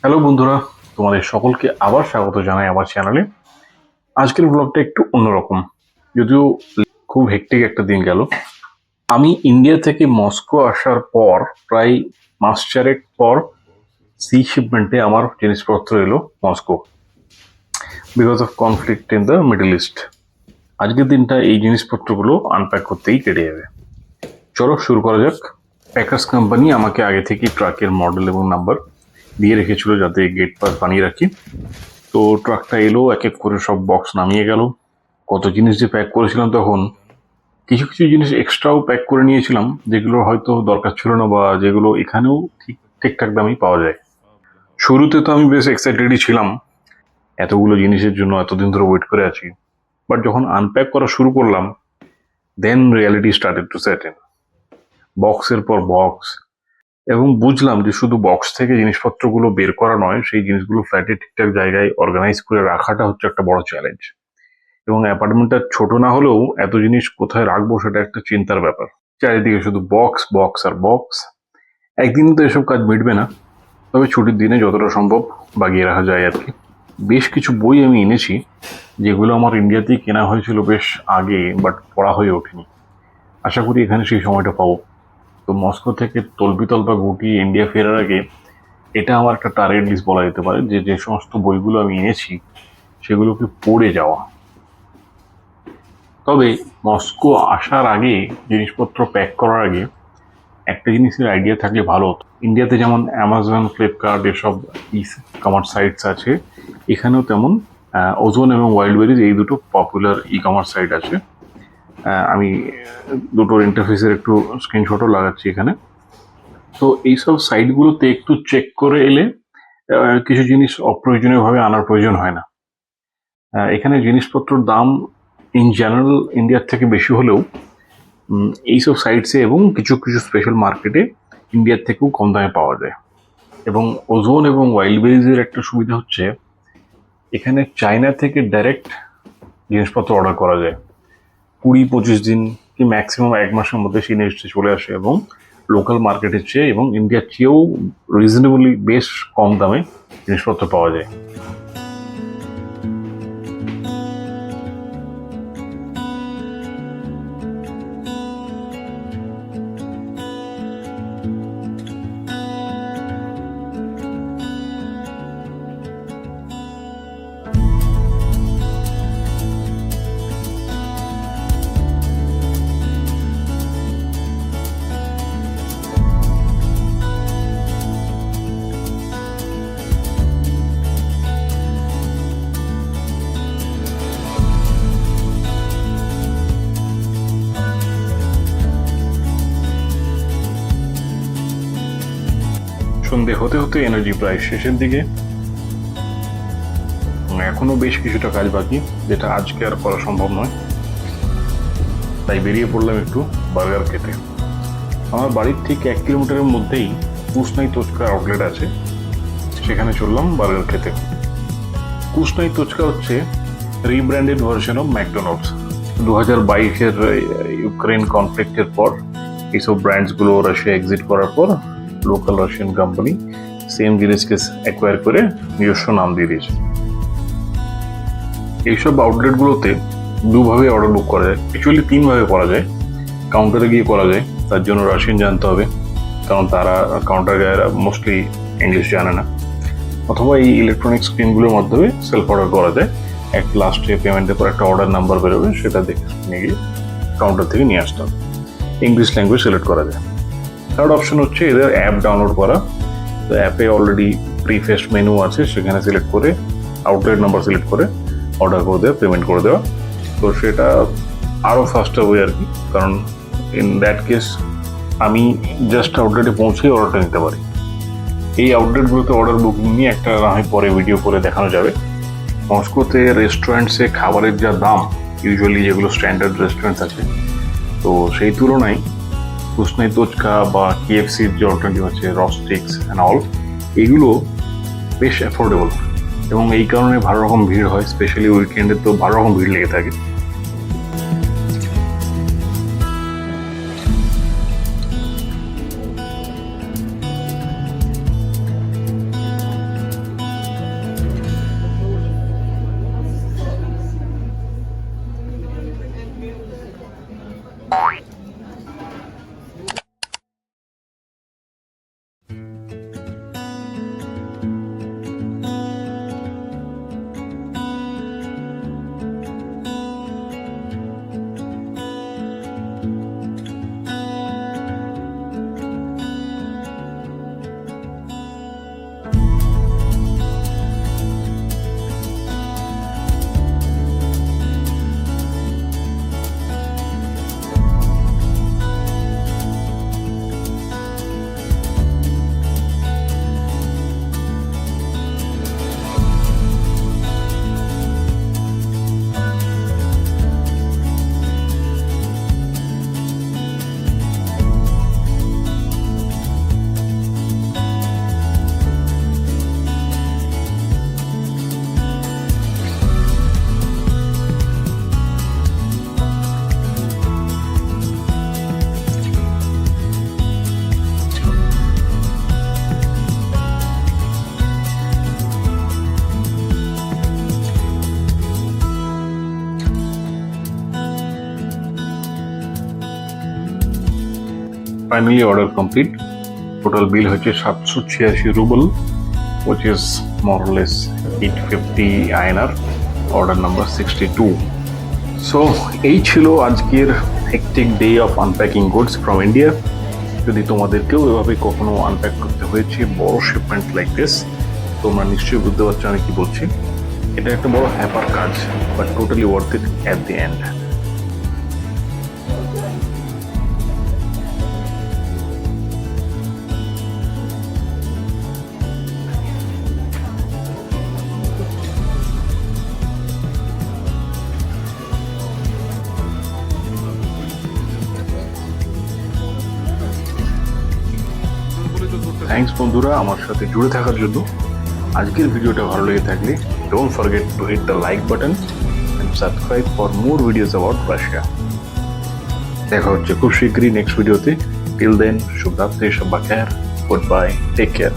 Hello বন্ধুরা, তোমাদের সকলকে আবার স্বাগত জানাই আমার চ্যানেলে। আজকের ব্লগটা একটু অন্যরকম, যদিও খুব হেক্টিক একটা দিন গেল। আমি ইন্ডিয়া থেকে মস্কো আসার পর প্রায় মাস চারেক পর সি শিপমেন্টে আমার জিনিসপত্র এলো Moscow, because of conflict in the middle east. আজকের দিনটা এই জিনিসপত্রগুলো আনপ্যাক করতেই কেটে যাবে। চলো শুরু করা যাক। প্যাকার্স কোম্পানি আমাকে আগে থেকেই ট্রাকের মডেল এবং নাম্বার দিয়ে রেখেছিল যাতে গেট পাস বানিয়ে রাখি। তো ট্রাকটা এলো, এক এক করে সব বক্স নামিয়ে গেল। কত জিনিস যে প্যাক করেছিলাম, তখন কিছু কিছু জিনিস এক্সট্রাও প্যাক করে নিয়েছিলাম যেগুলো হয়তো দরকার ছিল না, বা যেগুলো এখানেও ঠিকঠাক দামেই পাওয়া যায়। শুরুতে তো আমি বেশ এক্সাইটেডই ছিলাম, এতগুলো জিনিসের জন্য এতদিন ধরে ওয়েট করে আছি। বাট যখন আনপ্যাক করা শুরু করলাম, দেন reality started to set in. বক্সের পর বক্স, এবং বুঝলাম যে শুধু বক্স থেকে জিনিসপত্রগুলো বের করা নয়, সেই জিনিসগুলো ফ্ল্যাটে ঠিকঠাক জায়গায় অর্গানাইজ করে রাখাটা হচ্ছে একটা বড় চ্যালেঞ্জ। এবং অ্যাপার্টমেন্টটা ছোট না হলেও এত জিনিস কোথায় রাখবো সেটা একটা চিন্তার ব্যাপার। চারিদিকে শুধু বক্স বক্স আর বক্স। একদিনে তো এসব কাজ মিটবে না, তবে ছুটির দিনে যতটা সম্ভব বাগিয়ে রাখা যায় আর কি। বেশ কিছু বই আমি এনেছি যেগুলো আমার ইন্ডিয়াতেই কেনা হয়েছিল বেশ আগে, বাট পড়া হয়ে ওঠেনি। আশা করি এখানে সেই সময়টা পাবো। তো মস্কো থেকে তল্পিতল্পা গুটিয়ে ইন্ডিয়া ফেরার আগে এটা আমার একটা টার্গেট লিস্ট বলা যেতে পারে, যে যে সমস্ত বইগুলো আমি এনেছি সেগুলোকে পড়ে যাওয়া। তবে মস্কো আসার আগে, জিনিসপত্র প্যাক করার আগে একটা জিনিসের আইডিয়া থাকলে ভালো হতো। ইন্ডিয়াতে যেমন অ্যামাজন, ফ্লিপকার্ট এসব ই কমার্স সাইটস আছে, এখানেও তেমন ওজোন এবং ওয়াইল্ডবেরিজ এই দুটো পপুলার ই কমার্স সাইট আছে। আমি দুটোর ইন্টারফেসের একটু স্ক্রিনশটও লাগাচ্ছি এখানে। তো এইসব সাইটগুলোতে একটু চেক করে এলে কিছু জিনিস অপ্রয়োজনীয়ভাবে আনার প্রয়োজন হয় না। এখানে জিনিসপত্রের দাম ইন জেনারেল ইন্ডিয়ার থেকে বেশি হলেও এইসব সাইটসে এবং কিছু কিছু স্পেশাল মার্কেটে ইন্ডিয়ার থেকেও কম দামে পাওয়া যায়। এবং ওজোন এবং ওয়াইল্ডবেরিজের একটা সুবিধা হচ্ছে এখানে চায়না থেকে ডাইরেক্ট জিনিসপত্র অর্ডার করা যায়। 20-25 দিন কি ম্যাক্সিমাম 1 মাসের মধ্যে সেই জিনিসটা চলে আসে, এবং লোকাল মার্কেটের চেয়ে এবং ইন্ডিয়ার চেয়েও রিজনেবলি বেশ কম দামে জিনিসপত্র পাওয়া যায়। সন্ধে হতে হতে এনার্জি প্রায় শেষের দিকে। এখনো বেশ কিছুটা কাজ বাকি, যেটা আজকে আর করা সম্ভব নয়। তাই বেরিয়ে পড়লাম একটু বার্গার খেতে। আমার বাড়ির ঠিক 1 কিলোমিটারের মধ্যেই কুসনাই তোচকা আউটলেট আছে, সেখানে চললাম বার্গার খেতে। কুসনাই তোচকা হচ্ছে রিব্র্যান্ডেড ভার্সন অফ ম্যাকডোনাল্ডস। 2022-এর ইউক্রেন কনফ্লিক্টের পর এইসব ব্র্যান্ডসগুলো রাশিয়া এক্সিট করার পর লোকাল রাশিয়ান কোম্পানি সেম জিনিসকে অ্যাকোয়ার করে নিজস্ব নাম দিয়ে দিয়েছে। এইসব আউটলেটগুলোতে দুভাবে অর্ডার বুক করা যায়, অ্যাকচুয়ালি 3 ভাবে করা যায়। কাউন্টারে গিয়ে করা যায়, তার জন্য রাশিয়ান জানতে হবে, কারণ তারা কাউন্টার গায়েরা মোস্টলি ইংলিশ জানে না। অথবা এই ইলেকট্রনিক স্ক্রিনগুলোর মাধ্যমে সেলফ অর্ডার করা যায়। লাস্টে পেমেন্টের পর একটা অর্ডার নাম্বার বেরোবে, সেটা দেখে নিয়ে গিয়ে কাউন্টার থেকে নিয়ে আসতে হবে। ইংলিশ ল্যাঙ্গুয়েজ সিলেক্ট করা যায়। থার্ড অপশন হচ্ছে এদের অ্যাপ ডাউনলোড করা। তো অ্যাপে অলরেডি প্রিফেস্ট মেনু আছে, সেখানে সিলেক্ট করে আউটলেট নাম্বার সিলেক্ট করে অর্ডার করে দেওয়া, পেমেন্ট করে দেওয়া। তো সেটা আরও ফাস্টার ওয়ে আর কি, কারণ ইন দ্যাট কেস আমি জাস্ট আউটলেটে পৌঁছেই অর্ডারটা নিতে পারি। এই আউটলেটগুলোতে অর্ডার বুকিং নিয়ে একটা না হয় পরে ভিডিও করে দেখানো যাবে। মস্কোতে রেস্টুরেন্টসে খাবারের যা দাম, ইউজুয়ালি যেগুলো স্ট্যান্ডার্ড রেস্টুরেন্টস আছে, তো সেই তুলনায় কুসনাই তোচকা বা KFCর যে অল্টারনেটিভ আছে, রস্টিক্স অ্যান্ড অল, এগুলো বেশ অ্যাফোর্ডেবল। এবং এই কারণে ভালো রকম ভিড় হয়, স্পেশালি উইকেন্ডে তো ভালো রকম ভিড় লেগে থাকে। Finally order complete. Total bill হচ্ছে 786 rouble, which is more or less 850 INR, order number 62। So এই ছিল আজকের hectic day of unpacking goods from India. যদি তোমাদেরকেও এভাবে কখনো আনপ্যাক করতে হয়েছে বড় শিপমেন্ট লাইক দিস, তোমরা নিশ্চয়ই বুঝতে পারছো আমি কি বলছি। এটা একটা বড় হ্যাপার কাজ, but totally worth it at the end. Thanks বন্ধুরা আমার সাথে জুড়ে থাকার জন্য। আজকের ভিডিওটা ভালো লেগে থাকলে don't forget to hit the like button and subscribe for more videos about Russia. দেখা হচ্ছে খুব শীঘ্রই নেক্সট ভিডিওতে। টিল দেন, শুভরাত্রি, শব্বা খের, গুড বাই, টেক কেয়ার।